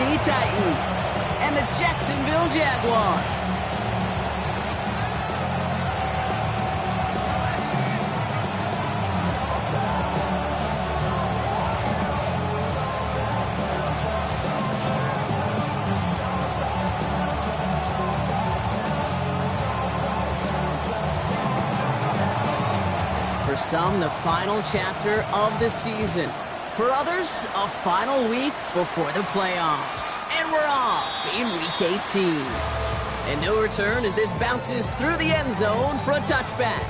Tennessee Titans and the Jacksonville Jaguars. For some, the final chapter of the season. For others, a final week before the playoffs. And we're off in Week 18. And no return as this bounces through the end zone for a touchback.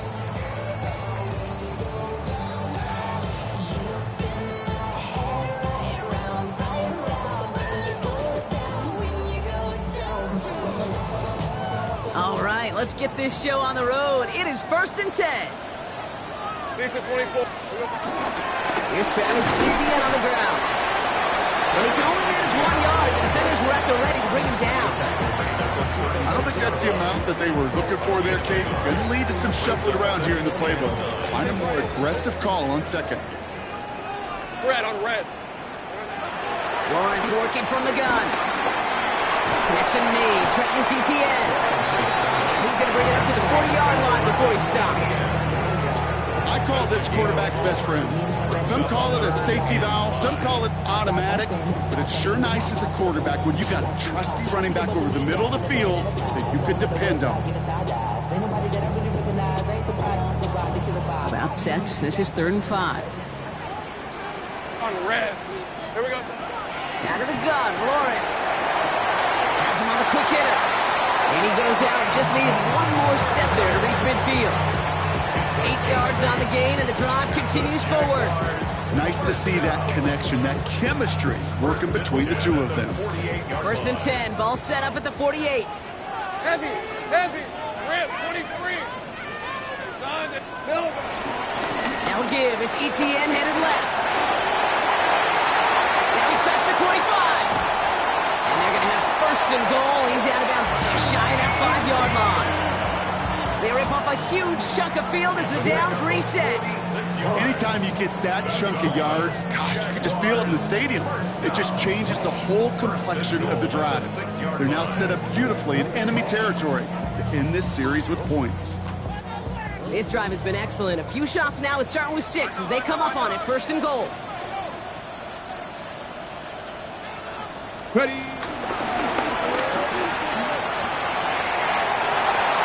All right, let's get this show on the road. It is 1st and 10. 24. Here's Travis Etienne on the ground. But he can only manage 1 yard. The defenders were at the ready to bring him down. I don't think that's the amount that they were looking for there, Kate. Going to lead to some shuffling around here in the playbook. Find a more aggressive call on second. Red on red. Lawrence working from the gun. Connection made. Travis Etienne. He's going to bring it up to the 40-yard line before he stopped. I call this quarterback's best friend. Some call it a safety valve, some call it automatic, but it's sure nice as a quarterback when you got a trusty running back over the middle of the field that you can depend on. About set. This is 3rd and 5. On red. Here we go. Out of the gun, Lawrence. Has him on the quick hitter. And he goes out. Just needed one more step there to reach midfield. 8 yards on the gain, and the drive continues forward. Nice to see that connection, that chemistry working between the two of them. 1st and 10, ball set up at the 48. Heavy. Red, 23. Signed it. Silver. Now give. It's Etienne headed left. Now he's past the 25. And they're going to have 1st and goal. He's out of bounds just shy of that 5-yard line. They rip off a huge chunk of field as the downs reset. Anytime you get that chunk of yards, gosh, you can just feel it in the stadium. It just changes the whole complexion of the drive. They're now set up beautifully in enemy territory to end this series with points. This drive has been excellent. A few shots now. It's starting with 6 as they come up on it. 1st and goal. Ready.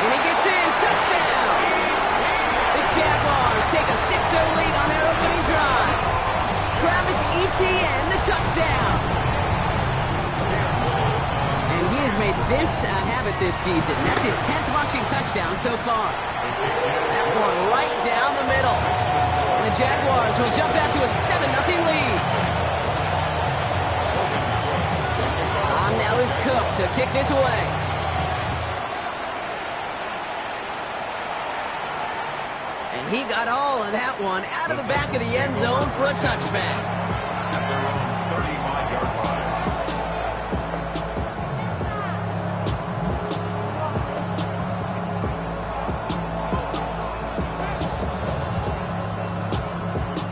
And he gets in. Touchdown. The Jaguars take a 6-0 lead on their opening drive. Travis Etienne, the touchdown. And he has made this a habit this season. That's his 10th rushing touchdown so far. That one right down the middle. And the Jaguars will jump out to a 7-0 lead. On now is Cook to kick this away. And he got all of that one out of the back of the end zone for a touchback. At their own 35-yard line.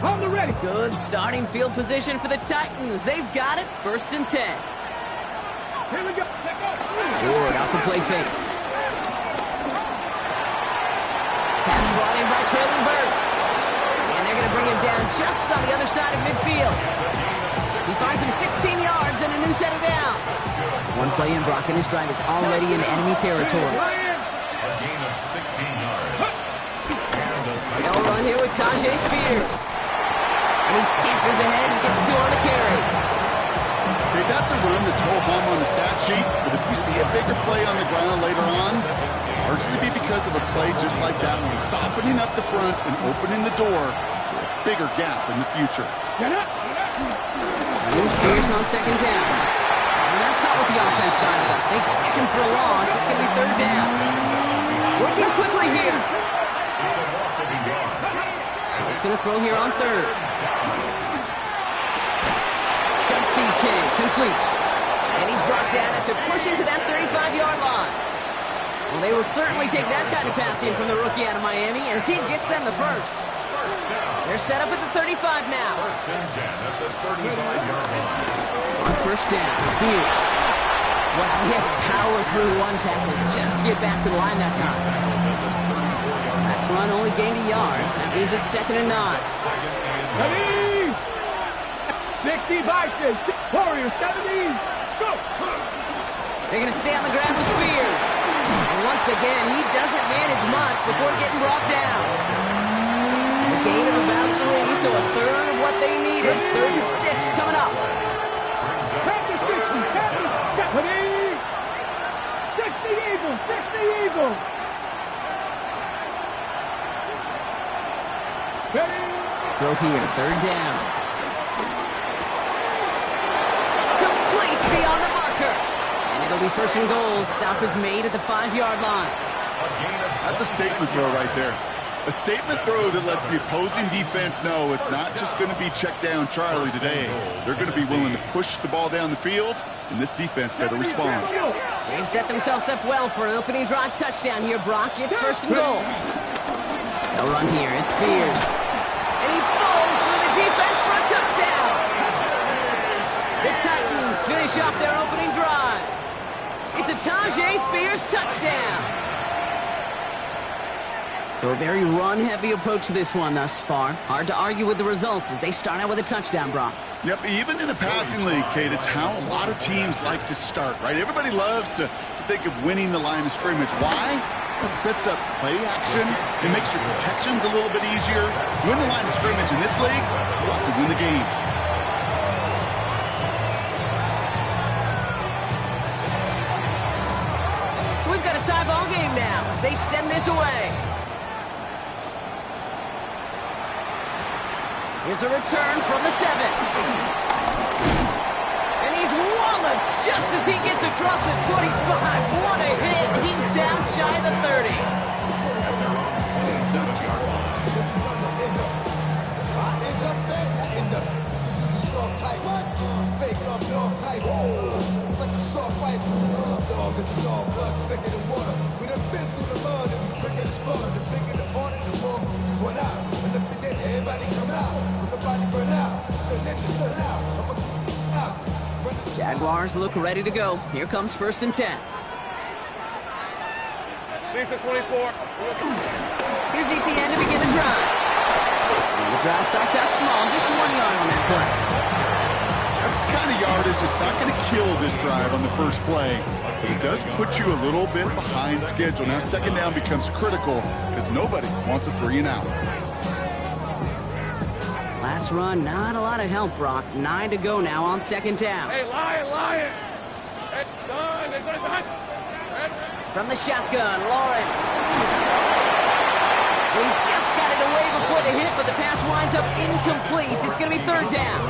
On the ready. Good starting field position for the Titans. They've got it. 1st and 10. Here we go. Let go. Ward off the play fake. Pass brought in by Traylon Burks. And they're going to bring him down just on the other side of midfield. He finds him 16 yards and a new set of downs. One play in, Brock, and his drive is already in enemy territory. A gain of 16 yards. They'll run here with Tajay Spears. And he scampers ahead and gets 2 on the carry. Okay, that's a run that's ho hum on the stat sheet, but if you see a bigger play on the ground later on, largely be because of a play just like that one, softening up the front and opening the door to a bigger gap in the future. New Spears on 2nd down. And that's not what the offense started with. They stick him for a loss. It's going to be 3rd down. Working quickly here. It's going to throw here on 3rd. Cut TK, complete. And he's brought down after pushing to that 35-yard line. Well, they will certainly take that kind of passing from the rookie out of Miami as he gets them the 1st. They're set up at the 35 now. 1st and 10 at the 35-yard line. On first down, Spears. Wow, he had to power through one tackle just to get back to the line that time. Last run only gained a yard. That means it's 2nd and 9. Ready? 60 Vikings. Warriors, 70. Go. They're going to stay on the ground with Spears. And once again, he doesn't manage much before getting brought down. A gain of about 3, so a third of what they needed. 3rd and 6 coming up. 60 Eagles, 60 Eagles. Ready? Throw here, 3rd down. Complete beyond the marker. And it'll be 1st and goal. Stop is made at the 5-yard line. That's a statement throw right there. A statement throw that lets the opposing defense know it's not just going to be check down Charlie today. They're going to be willing to push the ball down the field, and this defense better respond. They've set themselves up well for an opening drive touchdown here, Brock. It's 1st and goal. They'll run here. It's Spears. And he falls through the defense for a touchdown. The Titans finish off their opening drive. It's a Tajay Spears touchdown. So a very run-heavy approach to this one thus far. Hard to argue with the results as they start out with a touchdown, Brock. Yep, even in a passing league, Kate, it's how a lot of teams like to start, right? Everybody loves to think of winning the line of scrimmage. Why? It sets up play action. It makes your protections a little bit easier. To win the line of scrimmage in this league, you have to win the game. So we've got a tie ball game now as they send this away. Here's a return from the 7. And he's walloped just as he gets across the 25. What a hit. He's down shy of the 30. Jaguars look ready to go. Here comes 1st and 10. Lisa 24. Here's ETN to begin the drive. And the drive starts out small, just 1 yard on that play. That's the kind of yardage that's not going to kill this drive on the first play, but it does put you a little bit behind schedule. Now 2nd down becomes critical because nobody wants a 3 and out. Last run, not a lot of help, Brock. 9 to go now on 2nd down. Hey, Lion. It's done. It's done. From the shotgun, Lawrence. He just got it away before the hit, but the pass winds up incomplete. It's going to be 3rd down.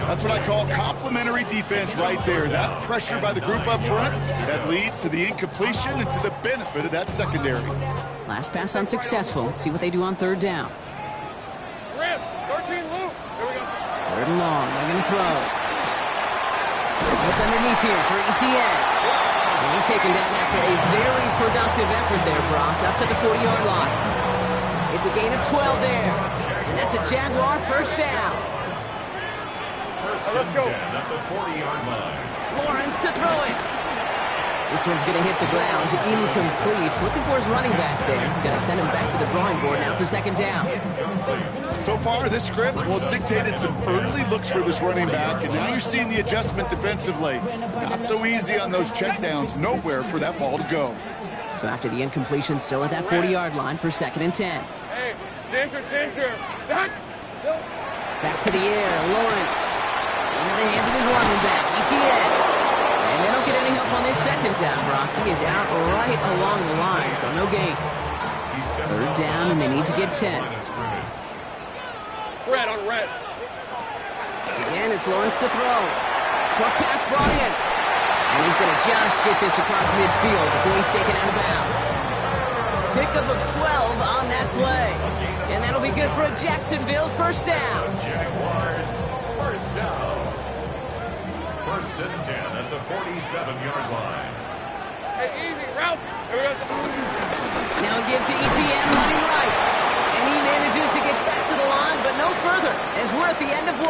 That's what I call complimentary defense right there. That pressure by the group up front, that leads to the incompletion and to the benefit of that secondary. Last pass unsuccessful. Let's see what they do on 3rd down. 13 loop. Here we go. 3rd and long. They're going to throw. Look underneath here for ETN. And he's taken down after a very productive effort there, Brock, up to the 40-yard line. It's a gain of 12 there. And that's a Jaguar 1st down. Let's go. At the 40-yard line. Lawrence to throw it. This one's going to hit the ground. Incomplete. Looking for his running back there. Going to send him back to the drawing board now for 2nd down. So far, this script, well, it's dictated some early looks for this running back, and now you're seeing the adjustment defensively. Not so easy on those checkdowns. Nowhere for that ball to go. So after the incompletion, still at that 40-yard line for 2nd and 10. Hey, danger. Back to the air, Lawrence. Into the hands of his running back, ETN. And they don't get any help on this 2nd down, Brock. He is out right along the line, so no gain. 3rd down, and they need to get 10. Red on red. Again, it's Lawrence to throw. Short pass brought in. And he's going to just get this across midfield before he's taken out of bounds. Pickup of 12 on that play. And that'll be good for a Jacksonville 1st down. Jaguars, 1st down. 1st and 10 at the 47-yard line. Hey, easy route. Here we go. Now a give to ETN running right. And he manages to get back to the line, but no further, as we're at the end of 1.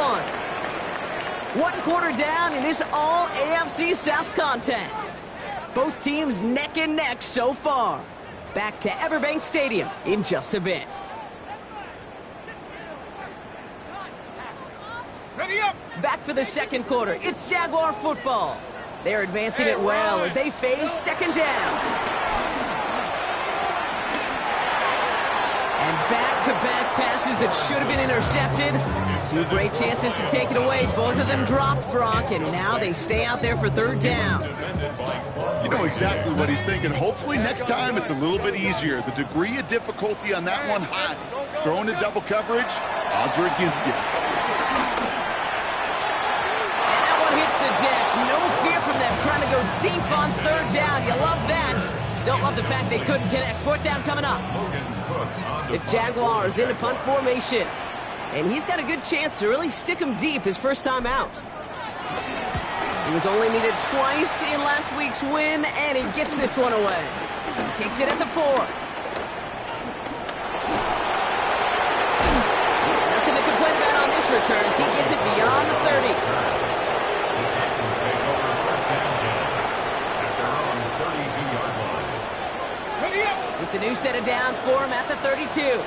One quarter down in this all AFC South contest. Both teams neck and neck so far. Back to Everbank Stadium in just a bit. Ready up! Back for the second quarter. It's Jaguar football. They're advancing it well as they face second down. And back-to-back passes that should have been intercepted. Two great chances to take it away. Both of them dropped, Brock, and now they stay out there for third down. You know exactly what he's thinking. Hopefully next time it's a little bit easier. The degree of difficulty on that one high. Throwing to double coverage, odds are against you. And that one hits the deck. No fear from them trying to go deep on third down. You love that. Don't love the fact they couldn't connect. Fourth down coming up. The Jaguars into punt formation. And he's got a good chance to really stick him deep his first time out. He was only needed twice in last week's win, and he gets this one away. He takes it at the 4. Nothing to complain about on this return as he gets it beyond the 30. It's a new set of downs for him at the 32.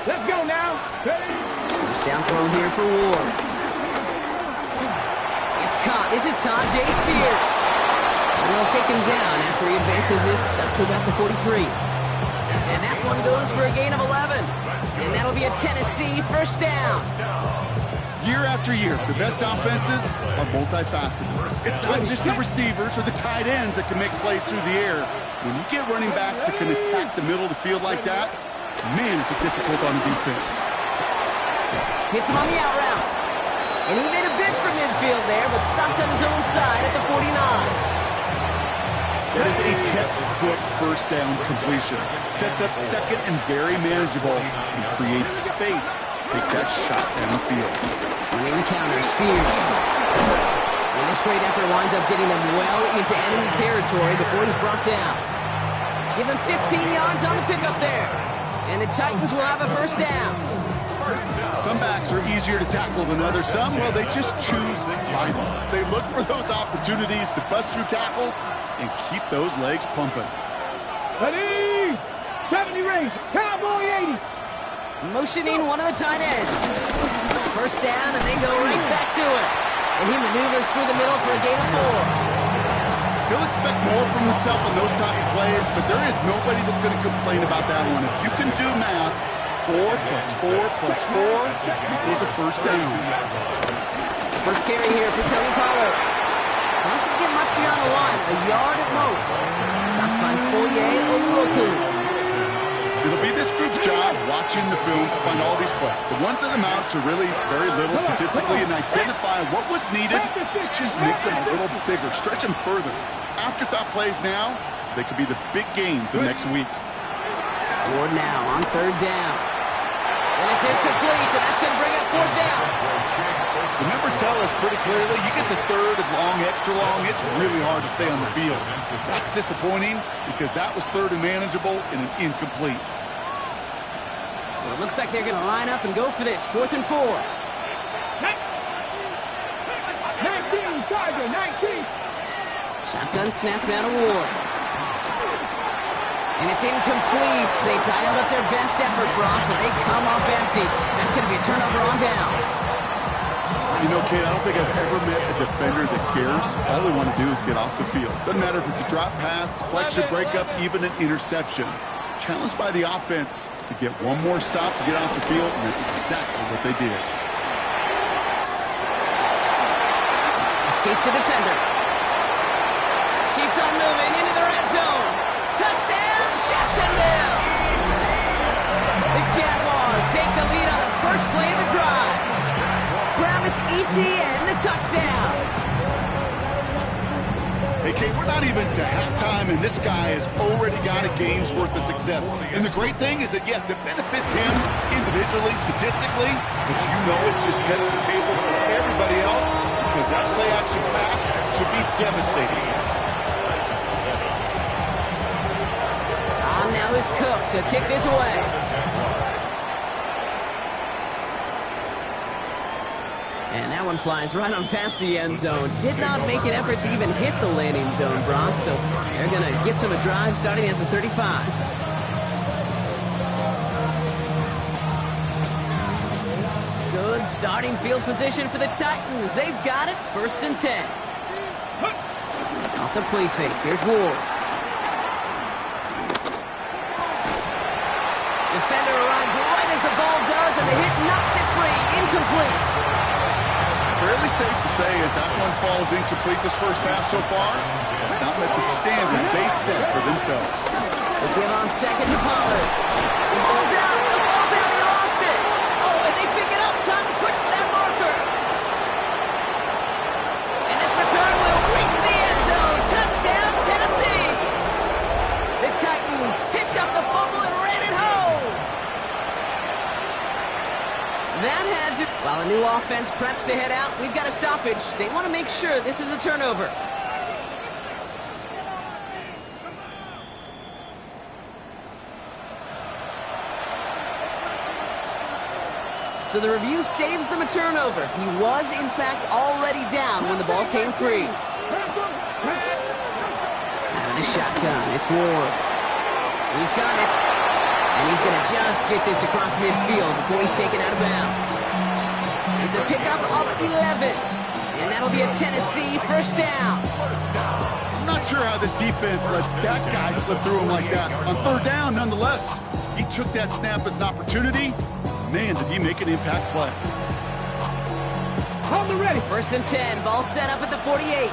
Let's go now. Ready? First down throw here for Ward. It's caught. This is Todd J. Spears. And they'll take him down after he advances this up to about the 43. And that one goes for a gain of 11. And that'll be a Tennessee first down. Year after year, the best offenses are multifaceted. It's not just the receivers or the tight ends that can make plays through the air. When you get running backs that can attack the middle of the field like that, man, is it difficult on the defense. Hits him on the out route. And he made a bid for midfield there, but stopped on his own side at the 49. That is a textbook first down completion. Sets up second and very manageable and creates space to take that shot downfield. In the counter, Spears. And this great effort winds up getting them well into enemy territory before he's brought down. Give him 15 yards on the pickup there. And the Titans will have a first down. Some backs are easier to tackle than others. Some, well, they just choose violence. They look for those opportunities to bust through tackles and keep those legs pumping. Ready? 70 range. Cowboy 80. Motioning one of the tight ends. First down, and they go right back to it. And he maneuvers through the middle for a gain of 4. He'll expect more from himself on those type of plays, but there is nobody that's going to complain about that one. If you can do math, 4 plus 4 plus 4 equals a first down. First carry here for Tony Pollard. Doesn't get much beyond the line, a yard at most. Stopped by Foye Oluoku. It'll be this group's job watching the film to find all these plays. The ones that amount to really very little statistically and identify what was needed to just make them a little bigger, stretch them further. Afterthought plays now, they could be the big gains of next week. Ward now on third down. And it's incomplete, and that's going to bring up fourth down. The numbers tell us pretty clearly, you get to third and long, extra long, it's really hard to stay on the field. That's disappointing because that was third and manageable and an incomplete. So it looks like they're going to line up and go for this, 4th and 4. 19, Tiger, 19. Shotgun snap now to Ward. And it's incomplete. They dialed up their best effort, Brock, but they come up empty. That's going to be a turnover on downs. You know, Kate, I don't think I've ever met a defender that cares. All they want to do is get off the field. Doesn't matter if it's a drop pass, deflection, breakup, even an interception. Challenged by the offense to get one more stop to get off the field, and that's exactly what they did. Escapes the defender. Keeps on moving into the red zone. Touchdown, Jacksonville! The Jaguars take the lead on the first play of the drive. Travis Etienne, the touchdown. Hey, Kate, we're not even to halftime, and this guy has already got a game's worth of success. And the great thing is that, yes, it benefits him individually, statistically, but you know it just sets the table for everybody else because that play-action pass should be devastating. Now is Cook to kick this away. And that one flies right on past the end zone. Did not make an effort to even hit the landing zone, Brock. So they're going to gift him a drive starting at the 35. Good starting field position for the Titans. They've got it. 1st and 10. Off the play fake. Here's Ward. Defender arrives right as the ball does, and the hit knocks it free. Incomplete. Fairly safe to say as that one falls incomplete this first half so far, it's not met the standard they set for themselves. The give on second to Pollard. The ball's out. The ball's out. He lost it. Oh, and they pick it up. Time to push for that marker. And this return will reach the end zone. Touchdown, Tennessee. The Titans picked up the fumble and ran it home. That had to... While a new offense preps to head out, we've got a stoppage. They want to make sure this is a turnover. So the review saves them a turnover. He was, in fact, already down when the ball came free. Out of the shotgun, it's Ward. He's got it. And he's going to just get this across midfield before he's taken out of bounds. It's a pickup of 11. And that'll be a Tennessee 1st down. I'm not sure how this defense let that guy slip through him like that. On 3rd down, nonetheless, he took that snap as an opportunity. Man, did he make an impact play. On the ready. 1st and 10. Ball set up at the 48.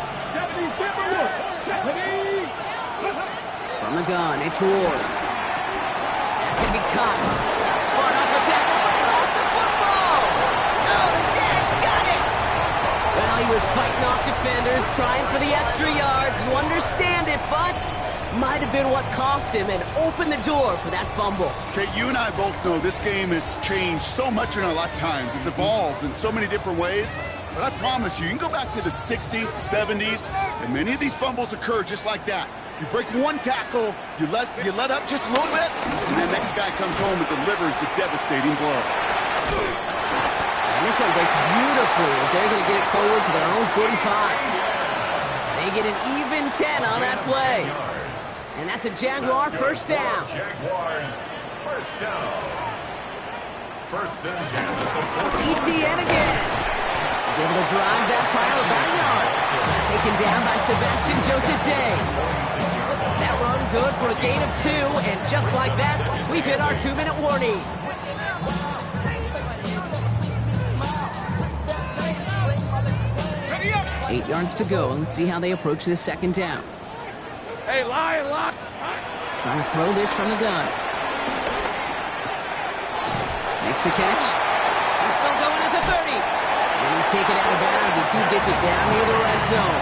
From the gun, it's Ward. That's going to be caught. Fought off the tackle, but he lost the football. No, the Jags got it. Well, he was fighting off defenders, trying for the extra yards. You understand it, but might have been what cost him and opened the door for that fumble. Okay, you and I both know this game has changed so much in our lifetimes. It's evolved in so many different ways. But I promise you, you can go back to the 60s, the 70s, and many of these fumbles occur just like that. You break one tackle, you let up just a little bit, and the next guy comes home and delivers the devastating blow. And this one breaks beautifully as they're going to get it forward to their own 45. They get an even 10 on that play. And that's a Jaguar 1st down. Jaguars 1st down. 1st and 10 at the 40. ETN again. He's able to drive that pile about a yard. Taken down by Sebastian Joseph Day. That run good for a gain of 2, and just like that, we've hit our 2-minute warning. Ready up. 8 yards to go, and let's see how they approach this 2nd down. Hey, lie. Trying to throw this from the gun. Makes the catch. He's still going at the 30. And he's taken out of bounds as he gets it down near the red zone.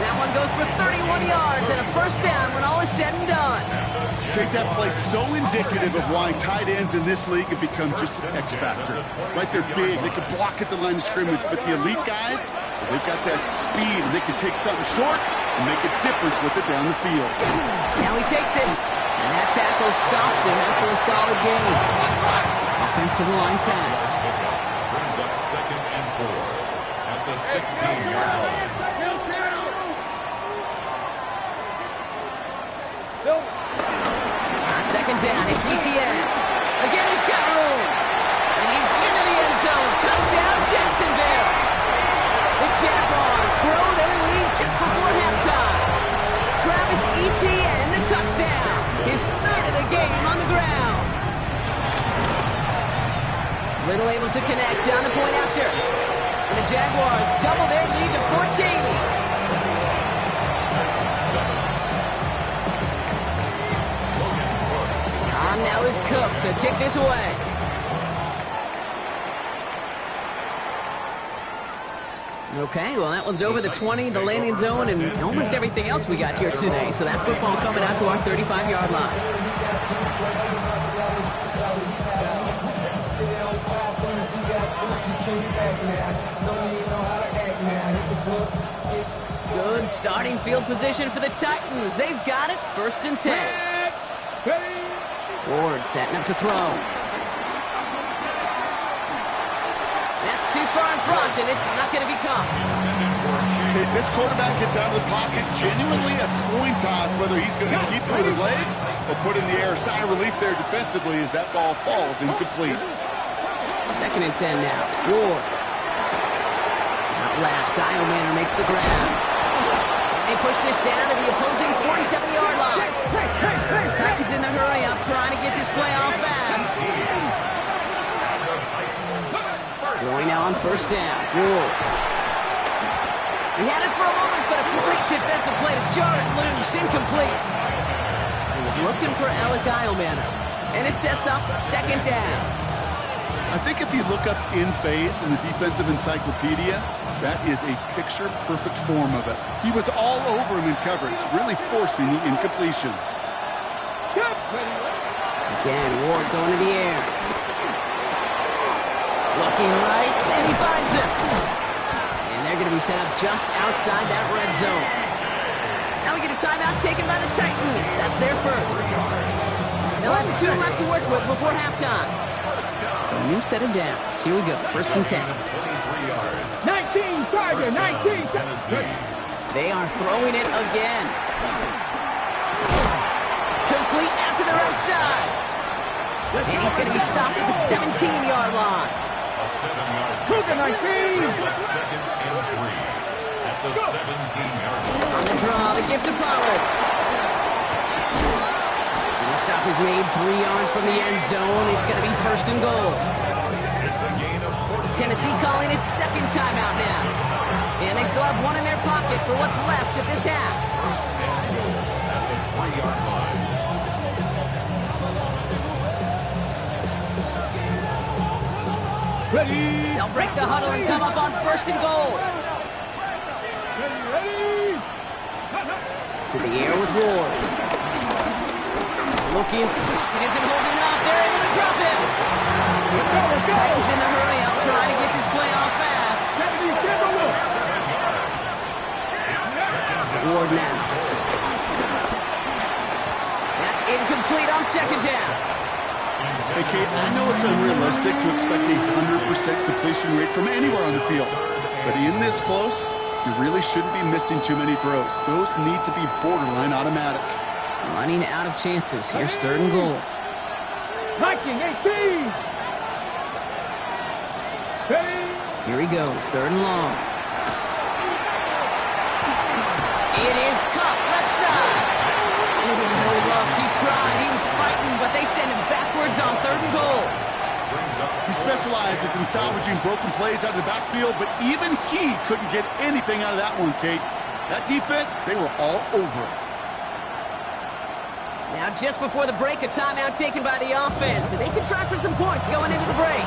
That one goes for 31 yards and a 1st down when all is said and done. Okay, that play's so indicative of why tight ends in this league have become just an X factor. Right, they're big, they can block at the line of scrimmage, but the elite guys, they've got that speed and they can take something short and make a difference with it down the field. Now he takes it, and that tackle stops him after a solid gain. Offensive line fast. Brings up 2nd and 4 at the 16-yard line. On 2nd down, it's ETN. Again, he's got room. And he's into the end zone. Touchdown, Jacksonville. The Jaguars grow their lead just before halftime. Travis Etienne, the touchdown. His 3rd of the game on the ground. Little able to connect on the point after. And the Jaguars double their lead to 14. Now is Cook to kick this away. Okay, well, that one's over the 20, the landing zone, and almost everything else we got here today. So that football coming out to our 35-yard line. Good starting field position for the Titans. They've got it. 1st and 10. Ward setting up to throw. That's too far in front, and it's not going to be caught. Okay, this quarterback gets out of the pocket, genuinely a coin toss whether he's going to keep it with his legs or put in the air. Sigh of relief there defensively as that ball falls incomplete. 2nd and 10 now. Ward. Out left, Dial makes the grab. And they push this down to the opposing 47-yard line. Titans in the hurry up, trying to get this play off fast. Going now on 1st down. Ward. He had it for a moment, but a great defensive play to jar it loose. Incomplete. He was looking for Alec Eilmanner. And it sets up 2nd down. I think if you look up in phase in the defensive encyclopedia, that is a picture-perfect form of it. He was all over him in coverage, really forcing the incompletion. Again, Ward going to the air. Looking right, and he finds him. And they're going to be set up just outside that red zone. Now we get a timeout taken by the Titans. That's their first. They'll have 2 left to work with before halftime. So a new set of downs. Here we go, 1st and 10. 19, Tiger, 19. They are throwing it again. Complete out to the right side. And he's going to be stopped at the 17-yard line. A 7-yard Cougar 19. brings up 2nd and 3 at the 17-yard line. On the draw, the gift to Pollard. The stop is made 3 yards from the end zone. It's going to be 1st and goal. It's a gain of 14. Tennessee calling its 2nd timeout now. And they still have 1 in their pocket for what's left of this half. At the 3-yard line. Ready. They'll break the huddle and come up on 1st and goal. Ready. To the air with Ward. Looking. It isn't holding up. They're able to drop him. Titans in the hurry up, trying to get this play off fast. Ward now. That's incomplete on 2nd down. Hey, Kate, I know it's unrealistic to expect a 100% completion rate from anywhere on the field. But in this close, you really shouldn't be missing too many throws. Those need to be borderline automatic. Running out of chances. Here's 3rd and goal. Viking 18. Steady. Here he goes. 3rd and long. It is cut left side. No luck. He tried. He was fighting, but they send him backwards on 3rd and goal. He specializes in salvaging broken plays out of the backfield, but even he couldn't get anything out of that one, Kate. That defense, they were all over it. Now, just before the break, a timeout taken by the offense. They can try for some points going into the break.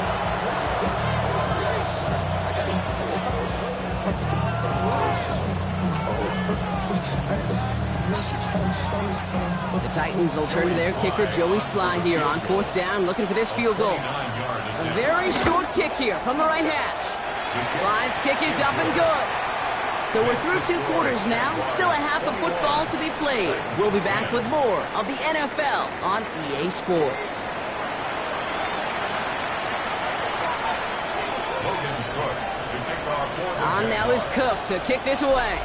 The Titans will turn to their kicker, Joey Sly, here on 4th down, looking for this field goal. A very short kick here from the right hash. Sly's kick is up and good. So we're through 2 quarters now, still a half of football to be played. We'll be back with more of the NFL on EA Sports. On now is Cook to kick this away.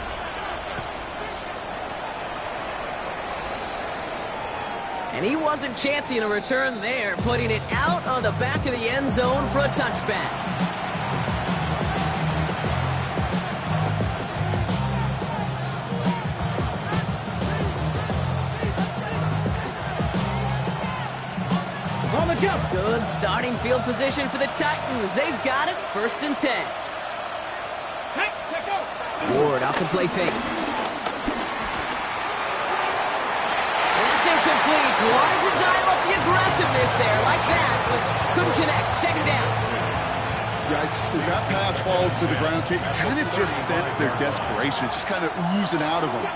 And he wasn't chancing a return there, putting it out on the back of the end zone for a touchback. On the jump. Good starting field position for the Titans. They've got it, 1st and 10. Next, check out. Ward off the play fake. That's incomplete. Wanted to dial up the aggressiveness there like that, but couldn't connect. 2nd down. Yikes, as that pass falls to the ground, Kate, you kind of just sense their desperation. It's just kind of oozing out of them.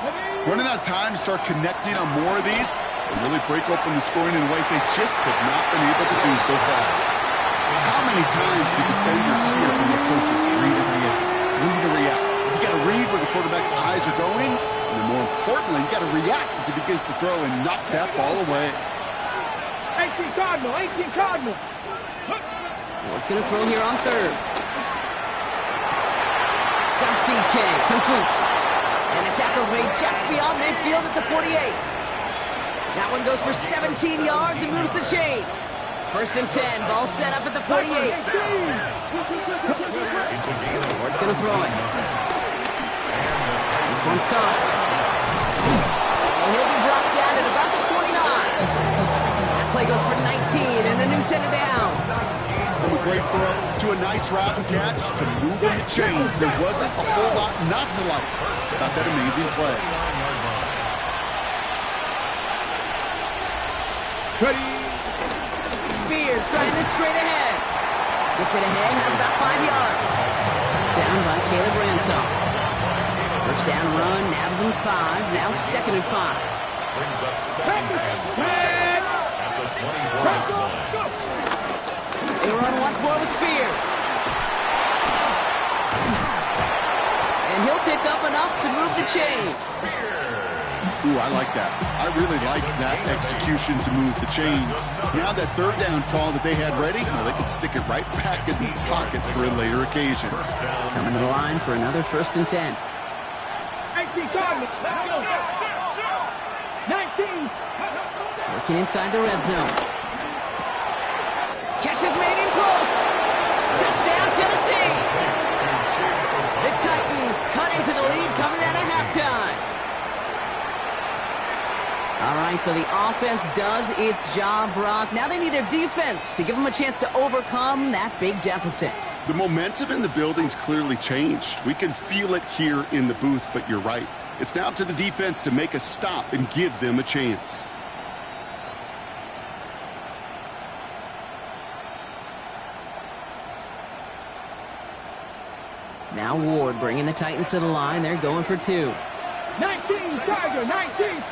Running out of time to start connecting on more of these and really break open the scoring in a way they just have not been able to do so far. How many times do defenders hear from their coaches, read and react, read and react? You got to read where the quarterback's eyes are going, and then more importantly, you got to react as he begins to throw and knock that ball away. 18 Cardinal, 18 Cardinal. Ward's going to throw here on 3rd. DK, complete. And the tackle's made just beyond midfield at the 48. That one goes for 17 yards and moves the chains. First and 10, ball set up at the 48. Ward's going to throw it. This one's caught. And he'll be brought down at about the 29. That play goes for 19 and a new set of downs. From a great throw to a nice route and catch to moving the chains. There wasn't a whole lot not to like about that amazing play. Spears trying this straight ahead. Gets it ahead, has about 5 yards. Down by Caleb Ransom. First down run, nabs him 5. Now second and 5. Brings up second and 5 at the 24-yard line. They run once more with Spears. And he'll pick up enough to move the chains. Ooh, I like that. I really like that execution to move the chains. Now that third down call that they had ready, well, they could stick it right back in the pocket for a later occasion. Coming to the line for another first and 10. 19. Working inside the red zone. Catch is made in close. Touchdown, Tennessee. The Titans cut into the lead coming out of halftime. All right, so the offense does its job, Brock. Now they need their defense to give them a chance to overcome that big deficit. The momentum in the building's clearly changed. We can feel it here in the booth, but you're right. It's now up to the defense to make a stop and give them a chance. Now Ward bringing the Titans to the line. They're going for 2. 19, Tiger, 19.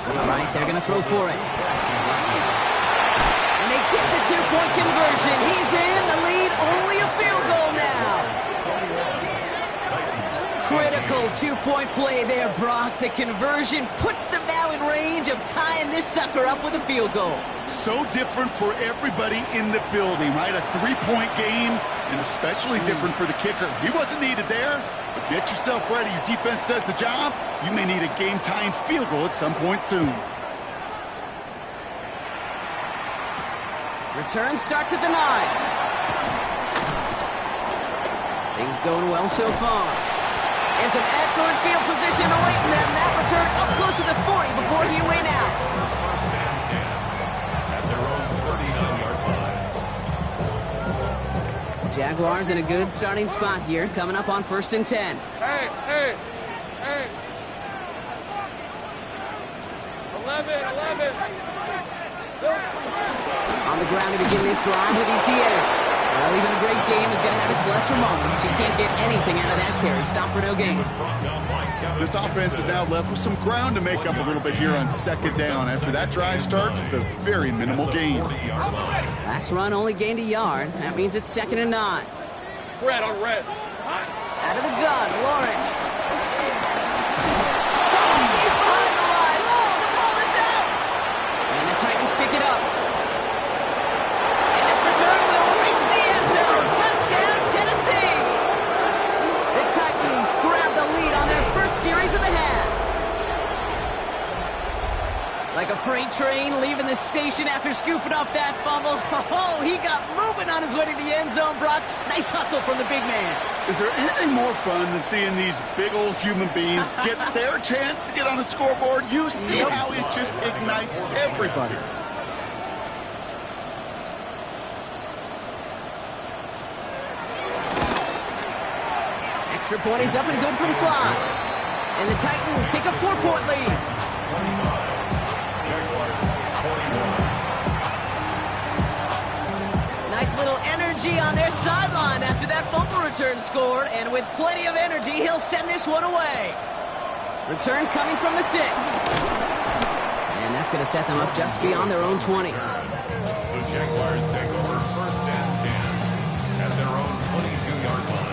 All right, they're going to throw for it. And they get the 2-point conversion. He's in the lead. Only a field goal now. Critical 2-point play there, Brock. The conversion puts them now in range of tying this sucker up with a field goal. So different for everybody in the building, right? A 3-point game, and especially different for the kicker. He wasn't needed there, but get yourself ready. Your defense does the job. You may need a game-tying field goal at some point soon. Return starts at the 9. Things going well so far. And some excellent field position awaiting them. That return up close to the 40 before he went out. First and 10 at their own 39-yard line. Jaguars in a good starting spot here, coming up on first and 10. Hey. 11. On the ground to begin this drive with ETA. Well, even a great game is going to have its lesser moments. You can't get anything out of that carry. Stop for no gain. This offense is now left with some ground to make up a little bit here on second down. After that drive starts with a very minimal gain. Last run only gained a yard. That means it's second and 9. Red on red. Out of the gun, Lawrence. Deep behind the line. Oh, the ball is out. And the Titans pick it up. And this return will reach the end zone. Touchdown, Tennessee. The Titans grab the lead on their first series of the half. Like a freight train leaving the station after scooping up that fumble. Oh, he got moving on his way to the end zone, Brock. Nice hustle from the big man. Is there anything more fun than seeing these big old human beings get their chance to get on the scoreboard? You see how it just ignites everybody. Extra point is up and good from slot. And the Titans take a 4-point lead. Nice little energy on their sideline after that fumble return scored, and with plenty of energy, he'll send this one away. Return coming from the 6. And that's going to set them up just beyond their own 20. The Jaguars take over first and 10 at their own 22-yard line.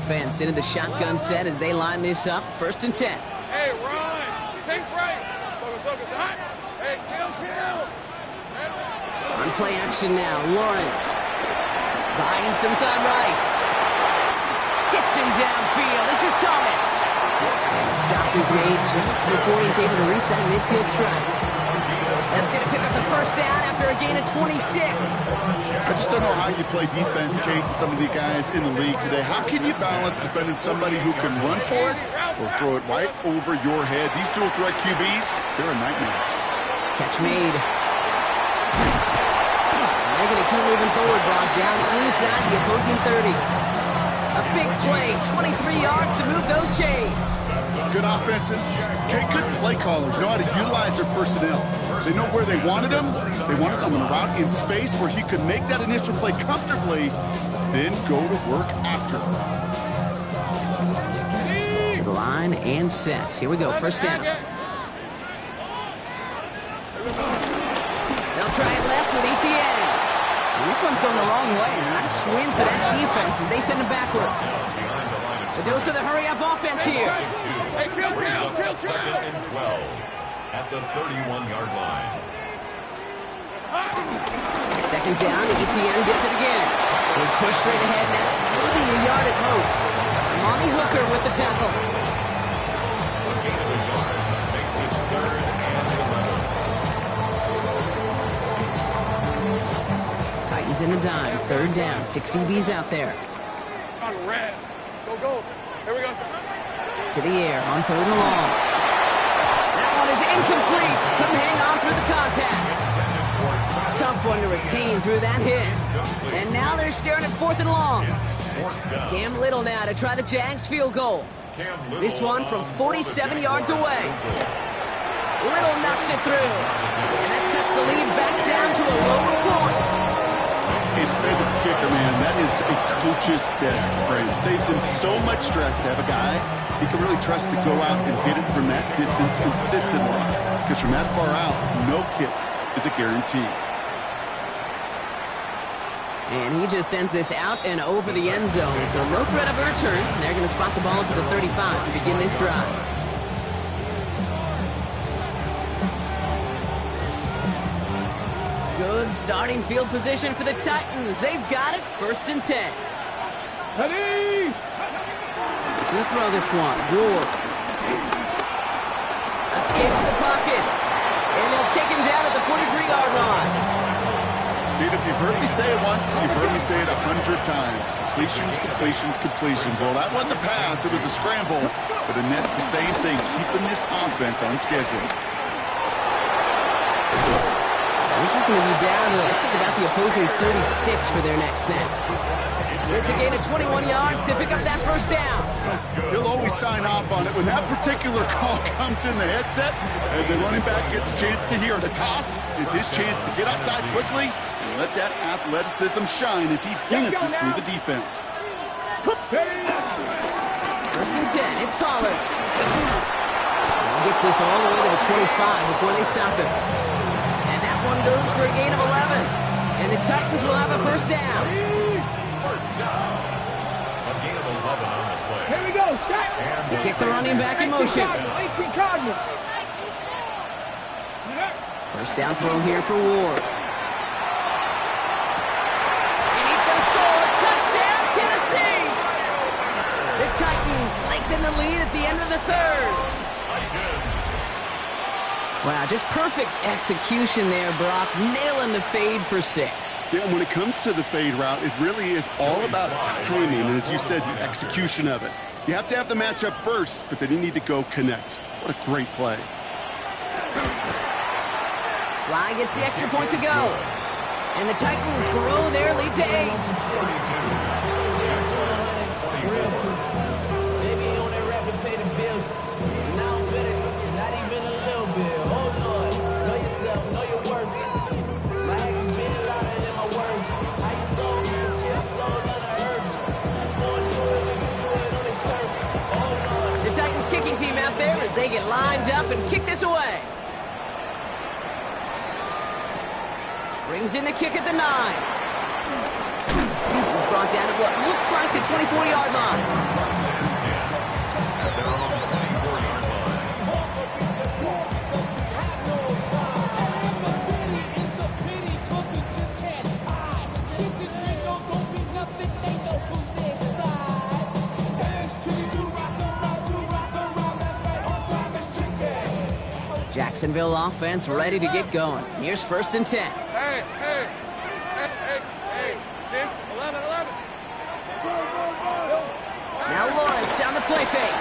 offense into the shotgun set as they line this up. 1st and 10. Hey, run! Think right! Focus, hot! Hey, kill! On play action now, Lawrence. Buying some time right. Gets him downfield. This is Thomas. And the stop is made just before he's able to reach that midfield strike. That's going to pick up the 1st down after a gain of 26. I just don't know how you play defense, Kate, with some of the guys in the league today. How can you balance defending somebody who can run for it or throw it right over your head? These dual threat QBs, they're a nightmare. Catch made. They're going to keep moving forward, Brock, down inside the opposing 30. A big play, 23 yards to move those chains. Good offenses. Okay, good play callers know how to utilize their personnel. They know where they wanted them. They wanted them on a route in space where he could make that initial play comfortably, then go to work after. To the line and set. Here we go, 1st down. They'll try it left with ETA. And this one's going the wrong way. Nice win for that defense as they send it backwards. The dose of the hurry-up offense here. Hey, kill! 2nd and 12 at the 31-yard line. 2nd down, ETN gets it again. He's pushed straight ahead, and that's maybe a yard at most. Monty Hooker with the tackle. A gain of a yard makes it 3rd and 11. Titans in a dime, 3rd down, 6 DBs out there. On red. Go. Here we go. To the air on 3rd and long. That one is incomplete. Couldn't hang on through the contact. Tough one to retain through that hit. And now they're staring at 4th and long. Cam Little now to try the Jags field goal. This one from 47 yards away. Little knocks it through. And that cuts the lead back down to a lower point. It's favorite kicker, man. That is a coach's best friend. Saves him so much stress to have a guy he can really trust to go out and hit it from that distance consistently. Because from that far out, no kick is a guarantee. And he just sends this out and over the end zone. So no threat of a return. They're going to spot the ball up to the 35 to begin this drive. Good starting field position for the Titans. They've got it. 1st and 10. Ready! We'll throw this one. Ward escapes the pocket. And they'll take him down at the 43-yard line. Dude, if you've heard me say it once, you've heard me say it 100 times. Completions. Well, that wasn't a pass. It was a scramble. But then that's the same thing, keeping this offense on schedule. This is going to be down to, looks like about the opposing 36 for their next snap. It's a gain of 21 yards to pick up that 1st down. He'll always sign off on it when that particular call comes in the headset and the running back gets a chance to hear. The toss is his chance to get outside quickly and let that athleticism shine as he dances through the defense. 1st and 10, it's Pollard. He gets this all the way to the 25 before they stop him. And that one goes for a gain of 11. And the Titans will have a 1st down. 1st down. A gain of 11 on the play. Here we go, shot! They kick the running back in motion. 1st down throw here for Ward. And he's going to score. Touchdown, Tennessee! The Titans lengthen the lead at the end of the 3rd. Wow, just perfect execution there, Brock. Nailing the fade for 6. Yeah, when it comes to the fade route, it really is all about timing. And as you said, the execution of it. You have to have the matchup first, but then you need to go connect. What a great play. Sly gets the extra point to go. And the Titans grow their lead to 8. Team out there as they get lined up and kick this away. Brings in the kick at the 9. He's brought down at what looks like the 24-yard line. They're on the 24-yard line. Jacksonville offense ready to get going. Here's 1st and 10. Hey, 10, 11. Now Lawrence on the play fake.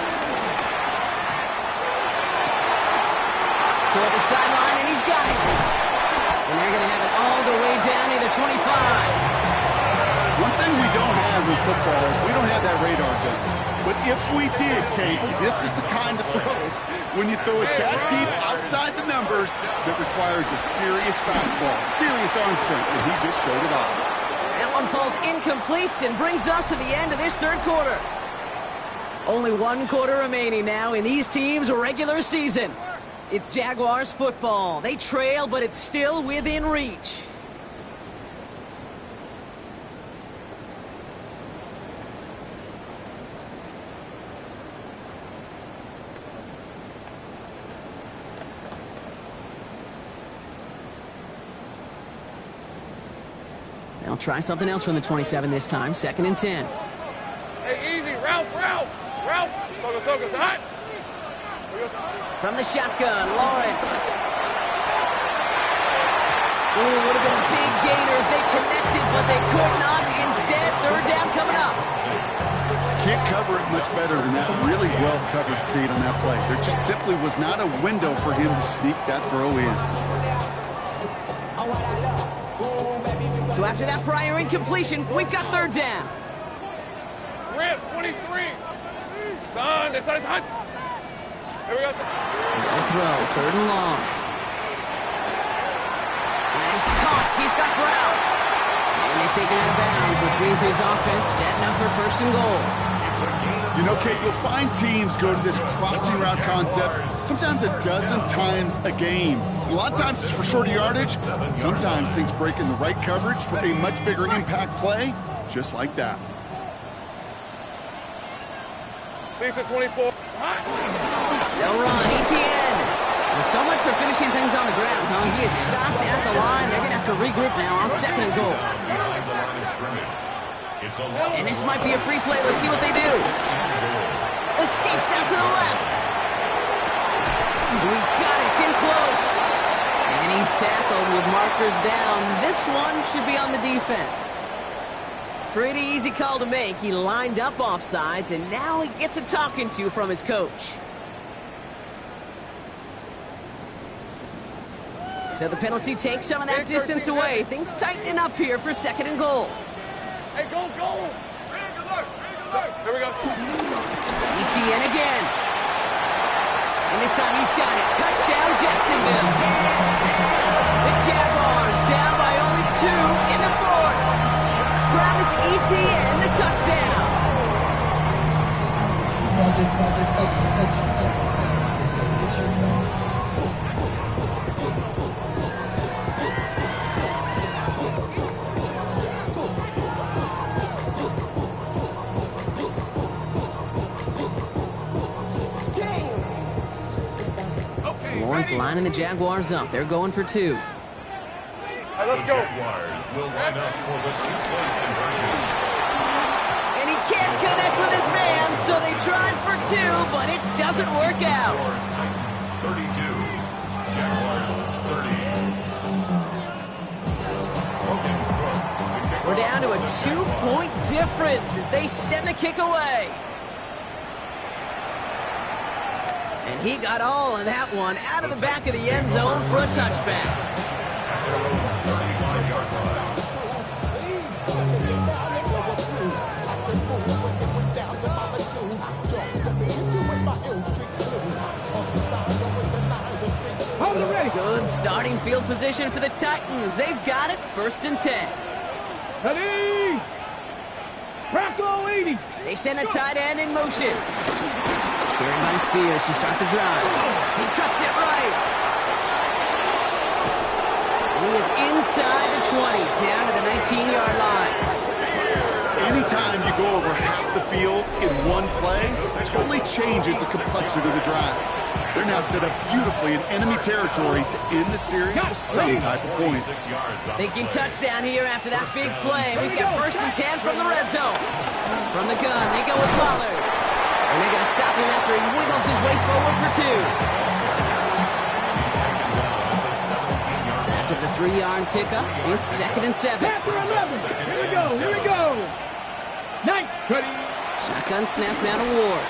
Toward the sideline, and he's got it. And they're going to have it all the way down to the 25. One thing we don't have in football is we don't have that radar gun. But if we did, Kate, this is the kind of throw when you throw it that deep outside the numbers that requires a serious fastball, serious arm strength, and he just showed it off. That one falls incomplete and brings us to the end of this 3rd quarter. Only 1 quarter remaining now in these teams' regular season. It's Jaguars football. They trail, but it's still within reach. They'll try something else from the 27 this time. 2nd and 10. Hey, easy. Ralph. Soga, hot. From the shotgun, Lawrence. Ooh, would have been a big gainer if they connected, but they could not. Instead, 3rd down coming up. Can't cover it much better than that. Really well covered, Kate, on that play. There just simply was not a window for him to sneak that throw in. So after that prior incompletion, we've got 3rd down. Grant, 23. Son, this side's hot. Here we go. No throw, 3rd and long. And he's caught. He's got Brown. And they take it out of bounds, which means his offense setting up for 1st and goal. You know, Kate, you'll find teams go to this crossing route concept sometimes a dozen times a game. A lot of times it's for shorter yardage. Sometimes things break in the right coverage for a much bigger impact play, just like that. Lisa, 24. They'll run, ETN. Well, so much for finishing things on the ground, huh? He is stopped at the line. They're going to have to regroup now on 2nd and goal. And this might be a free play. Let's see what they do. Escapes out to the left. He's got it. It's in close. And he's tackled with markers down. This one should be on the defense. Pretty easy call to make. He lined up offsides, and now he gets a talking to from his coach. So the penalty takes some of that distance away. Things tightening up here for 2nd and goal. Hey, go. Here we go. ETN again. And this time he's got it. Touchdown, Jacksonville. The Jaguars down by only 2 in the 4th. Travis Etienne, the touchdown. Lawrence lining the Jaguars up. They're going for 2. All right, let's go. Jaguars will line up for the 2-point conversion. And he can't connect with his man, so they tried for 2, but it doesn't work out. Titans 32, Jaguars 30. We're down to a 2-point difference as they send the kick away. And he got all of that one out of the back of the end zone for a touchback. Good starting field position for the Titans. They've got it, 1st and 10. Ready? Crackle 80. They send a tight end in motion. Carried by Spears to start the drive. He cuts it right. And he is inside the 20, down to the 19-yard line. Anytime you go over half the field in one play, it totally changes the complexion of the drive. They're now set up beautifully in enemy territory to end the series with some type of points. Thinking touchdown here after that big play. We've got 1st and 10 from the red zone. From the gun, they go with Pollard. And they're going to stop him after he wiggles his way forward for 2. After the 3-yard pickup, it's 2nd and 7. Here we go. Nice, Cuddy. Shotgun snap now to Ward.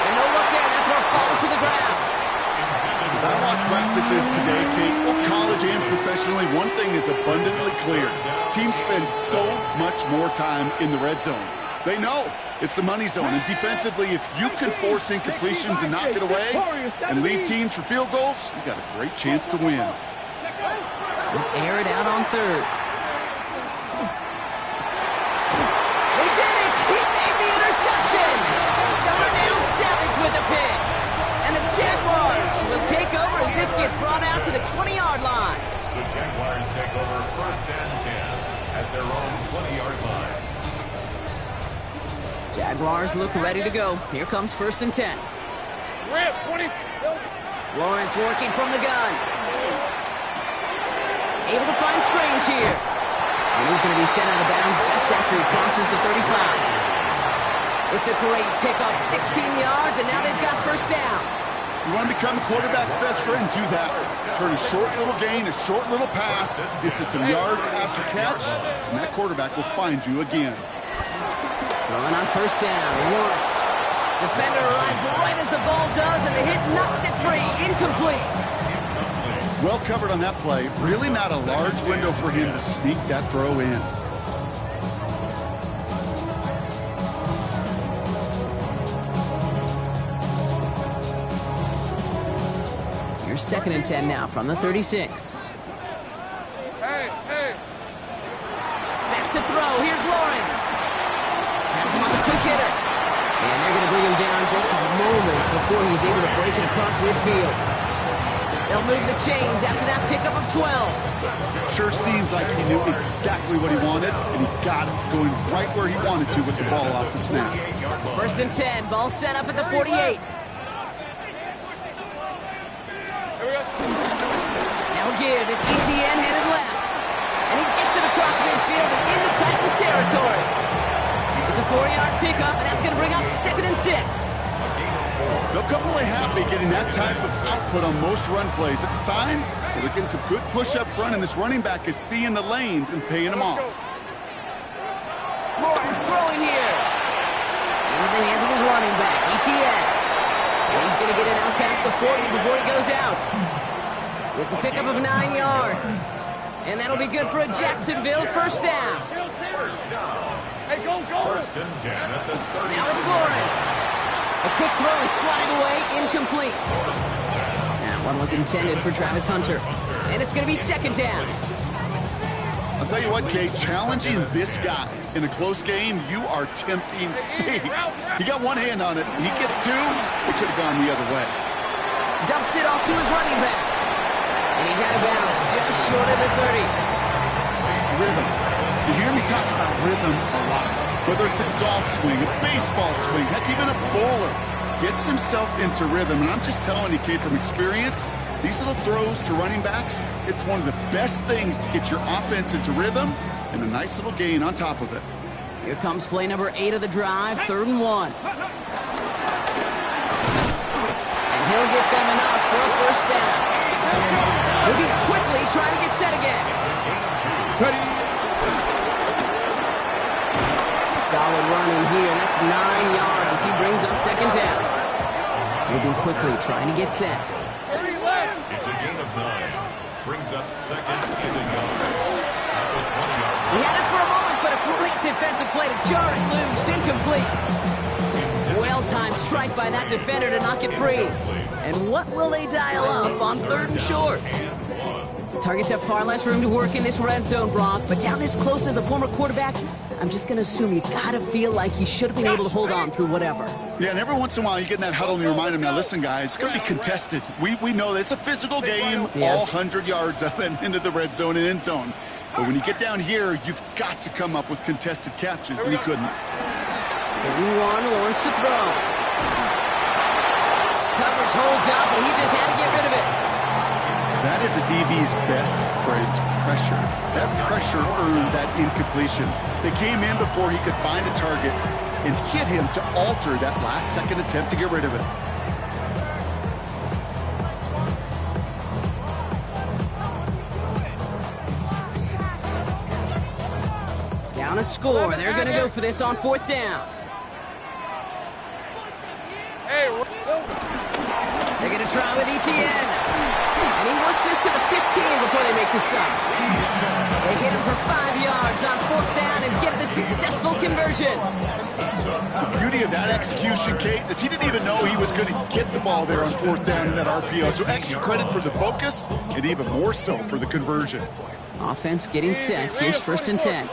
And no look there, that throw falls to the ground. As I watch practices today, Kate, both college and professionally, one thing is abundantly clear. Teams spend so much more time in the red zone. They know it's the money zone, and defensively, if you can force incompletions and knock it away and lead teams for field goals, you got a great chance to win. Air it out on 3rd. They did it! He made the interception! Darnell Savage with the pick. And the Jaguars will take over as this gets brought out to the 20-yard line. The Jaguars take over 1st and 10 at their own 20-yard line. Jaguars look ready to go. Here comes 1st and 10. Rip, 20. Lawrence working from the gun. Able to find Strange here. And he's going to be sent out of bounds just after he crosses the 35. It's a great pickup, 16 yards, and now they've got 1st down. You want to become the quarterback's best friend, do that. Turn a short little gain, a short little pass into some yards after catch, and that quarterback will find you again. Throwing on 1st down, Lawrence. Defender arrives right as the ball does, and the hit knocks it free. Incomplete. Well covered on that play. Really not a large window for him to sneak that throw in. Here's 2nd and 10 now from the 36. Hey. Back to throw. Here's Lawrence. Has him on the quick hitter. And they're going to bring him down just a moment before he's able to break it across midfield. They'll move the chains after that pickup of 12. Sure seems like he knew exactly what he wanted, and he got it, going right where he wanted to with the ball off the snap. 1st and 10, ball set up at the 48. Now give, it's ETN headed left. And he gets it across midfield and into Titans territory. It's a 4-yard pickup, and that's going to bring up 2nd and 6. They'll come away happy getting that type of output on most run plays. It's a sign that they're getting some good push up front, and this running back is seeing the lanes and paying them off. Lawrence throwing here. Into the hands of his running back, ETN. And he's going to get it out past the 40 before he goes out. It's a pickup of 9 yards. And that'll be good for a Jacksonville 1st down. Hey, go. 1st and 10 at the 30. Now it's Lawrence. A quick throw is swatted away, incomplete. That one was intended for Travis Hunter. And it's going to be 2nd down. I'll tell you what, Kate, challenging this guy in a close game, you are tempting fate. He got one hand on it. He gets 2. It could have gone the other way. Dumps it off to his running back. And he's out of bounds, just short of the 30. Rhythm. You hear me talk about rhythm a lot. Whether it's a golf swing, a baseball swing, heck, even a bowler gets himself into rhythm. And I'm just telling you, Kate, from experience, these little throws to running backs, it's one of the best things to get your offense into rhythm and a nice little gain on top of it. Here comes play number 8 of the drive, 3rd and 1. And he'll get them enough for a 1st down. Moving quickly, trying to get set again. Solid run in here. That's 9 yards as he brings up 2nd down. Moving quickly, trying to get set. It's a gain of 9. Brings up 2nd and a yard. He had it for a moment, but a great defensive play to jar it loose. Incomplete. Well-timed strike by that defender to knock it free. And what will they dial up on 3rd and short? Targets have far less room to work in this red zone, Brock, but down this close as a former quarterback, I'm just going to assume you got to feel like he should have been able to hold on through whatever. Yeah, and every once in a while you get in that huddle and you remind him, now listen, guys, it's going to be contested. We know this. It's a physical game, all 100 yards up and into the red zone and end zone. But when you get down here, you've got to come up with contested catches, and he couldn't. 31, Lawrence to throw. Coverage holds up, and he just had to get rid of it. That is a DB's best friend, pressure. That pressure earned that incompletion. They came in before he could find a target and hit him to alter that last-second attempt to get rid of it. Down a score. They're going to go for this on 4th down. They're going to try with Etienne. And he works this to the 15 before they make the stop. They hit him for 5 yards on 4th down and get the successful conversion. The beauty of that execution, Kate, is he didn't even know he was going to get the ball there on 4th down in that RPO. So extra credit for the focus and even more so for the conversion. Offense getting set. Here's 1st and 10.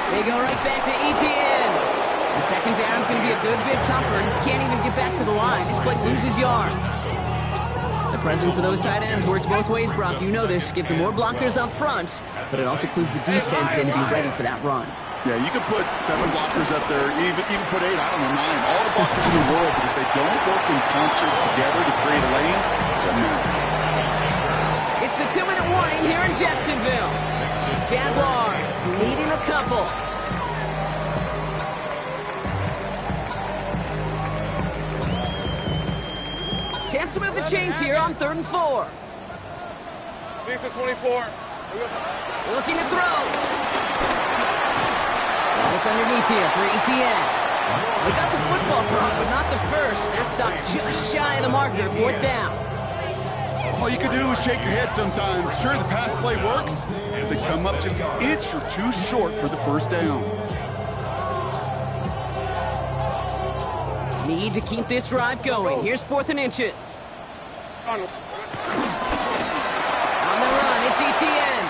They go right back to Etienne. And 2nd down is going to be a good bit tougher. He can't even get back to the line. This play loses yards. The presence of those tight ends works both ways, Brock. You know this. Gives them more blockers up front, but it also clues the defense in to be ready for that run. Yeah, you could put 7 blockers up there, even put 8, I don't know, 9. All the blockers in the world, but if they don't work in concert together to create a lane, it doesn't matter. It's the 2-minute warning here in Jacksonville. Jaguars leading a couple. Chance to move the chains here on 3rd and 4. 6 to 24. Looking to throw. Look underneath here for Etienne. We got the football drop, but not the first. That stopped just shy of the marker. 4th down. All you can do is shake your head sometimes. Sure, the pass play works. They come up just an inch or two short for the 1st down. Need to keep this drive going. Here's 4th and inches. On the run, it's Etienne.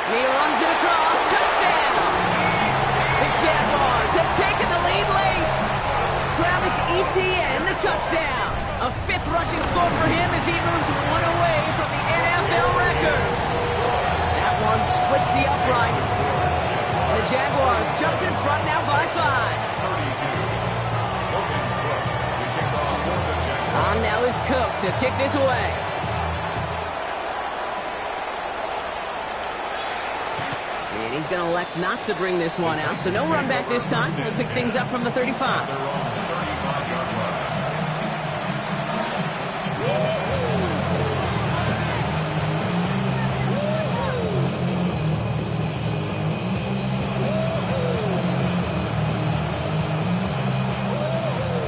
And he runs it across. Touchdown! The Jaguars have taken the lead late. Travis Etienne, the touchdown. A 5th rushing score for him as he moves 1 away from the NFL record. That one splits the uprights. And the Jaguars jump in front now by 5. On now is Cook to kick this away. And he's going to elect not to bring this one out, so no run back this time. We'll pick things up from the 35.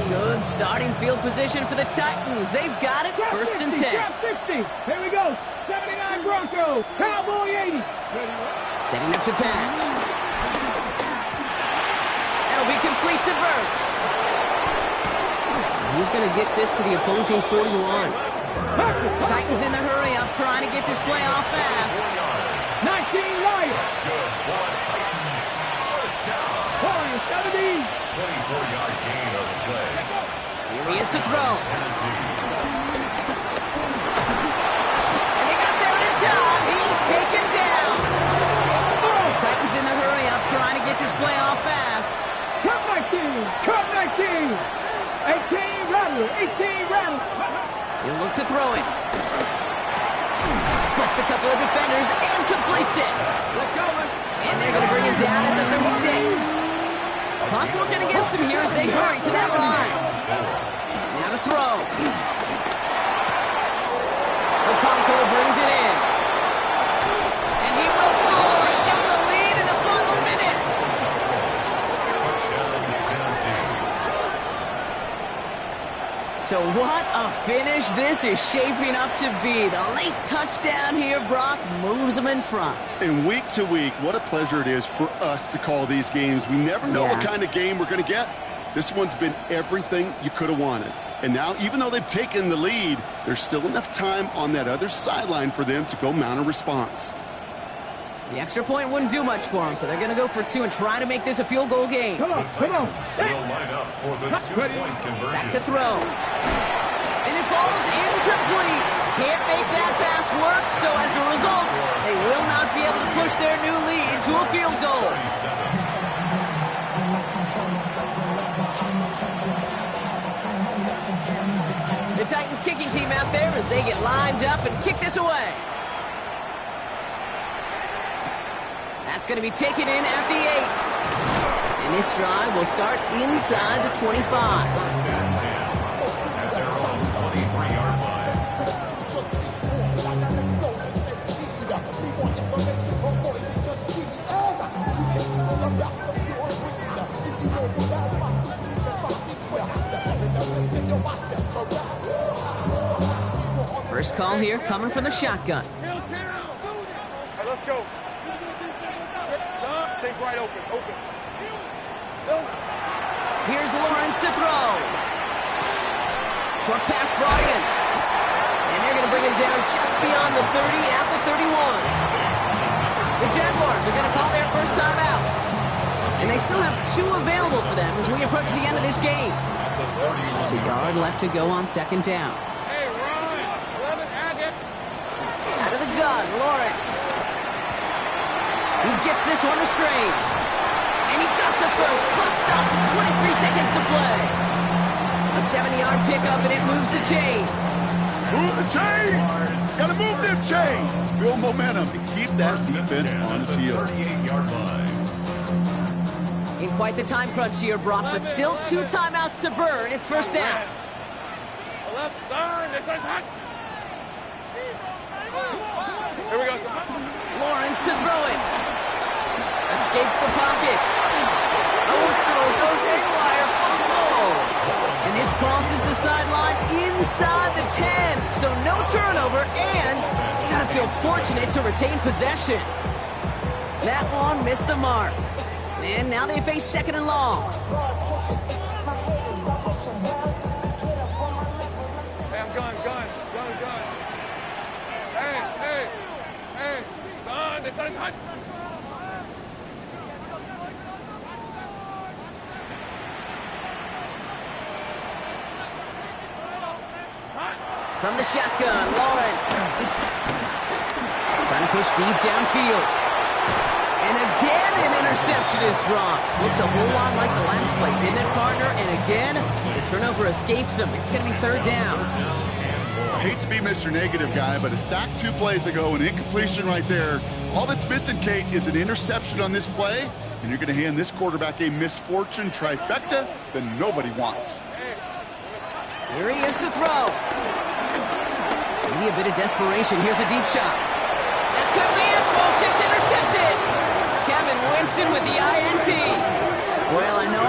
Good starting field position for the Titans. They've got it. 1st and 10. Trap 60. Here we go. 79 Broncos. Cowboy 80. Setting up to pass. That'll be complete to Burks. He's going to get this to the opposing 41. Titans in the hurry up, trying to get this play off fast. 19 Lions. 70. 24-yard gain on the play. Here he is to throw. And they got there in time. He's taken down. Titans in the hurry up, trying to get this play off fast. Cut 19. Cut 19. 18 Rattler. 18 Rattler. He'll look to throw it. Splits a couple of defenders and completes it. Let's go. And they're going to bring him down at the 36. Clock working against him here as they hurry to that line. Now to throw. Okonkwo brings it in. And he will score and give him the lead in the final minute. So what a finish this is shaping up to be. The late touchdown here, Brock, moves them in front. And week to week, what a pleasure it is for us to call these games. We never know what kind of game we're going to get. This one's been everything you could have wanted. And now, even though they've taken the lead, there's still enough time on that other sideline for them to go mount a response. The extra point wouldn't do much for them, so they're going to go for 2 and try to make this a field goal game. Come on, come on. They'll line up for the 2-point conversion. Back to throw. And it falls incomplete. Can't make that pass work, so as a result, they will not be able to push their new lead to a field goal. The Titans kicking team out there as they get lined up and kick this away. That's going to be taken in at the 8. And this drive will start inside the 25. First and 10 at their own 23-yard line. First call here coming from the shotgun. All right, let's go. Son, take right open. Here's Lawrence to throw. Short pass brought in. And they're going to bring him down just beyond the 30 at the 31. The Jaguars are going to call their first time out. And they still have 2 available for them as we approach the end of this game. Just a yard left to go on second down. Hey, run. 11, add it. Out of the gun, Lawrence. He gets this one to Strange. And he got the first. Clock stops at 23 seconds to play. A 70-yard pickup, and it moves the chains. Move the chains! Gotta move them chains! Build momentum to keep that defense on its heels. 38-yard line. In quite the time crunch here, Brock, but still 2 timeouts to burn. It's first down. Left, son. This is hot. Here we go, son. Lawrence to throw it. Escapes the pocket. Oh, throw goes haywire. Fumble. And this crosses the sideline inside the 10. So no turnover, and they gotta feel fortunate to retain possession. That one missed the mark. And now they face second and long. Hey, I'm gun. Hey, son. This is hot. From the shotgun, Lawrence. Trying to push deep downfield. And again, an interception is dropped. Looked a whole lot like the last play, didn't it, partner? And again, the turnover escapes him. It's going to be third down. I hate to be Mr. Negative guy, but a sack 2 plays ago, an incompletion right there. All that's missing, Kate, is an interception on this play, and you're going to hand this quarterback a misfortune trifecta that nobody wants. Here he is to throw. Maybe a bit of desperation. Here's a deep shot. That could be it, folks. It's intercepted. Kevin Winston with the INT. Well, I know